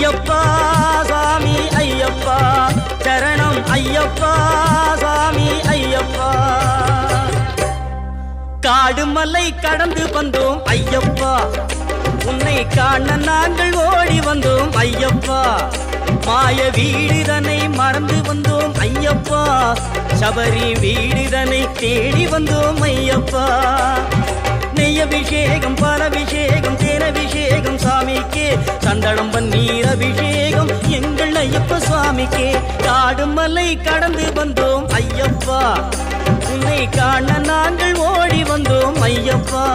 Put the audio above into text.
ஐயப்பா சாமி ஐயப்பா சரணம் ஐயப்பா சாமி ஐயப்பா காடு மலை கடந்து வந்தோம் ஐயப்பா உன்னை காண நாங்கள் ஓடி வந்தோம் ஐயப்பா மாய வீடுதனை மறந்து வந்தோம் ஐயப்பா சபரி வீடுதனை தேடி வந்தோம் ஐயப்பா நெய்யபிஷேகம் பாலபிஷேகம் தேனபிஷேகம் சாமிக்கே சந்தனம் பன்னீர் அபிஷேகம் எங்கள் ஐயப்ப சுவாமிக்கே காடு மலை கடந்து வந்தோம் ஐயப்பா உன்னை காண நாங்கள் ஓடி வந்தோம் ஐயப்பா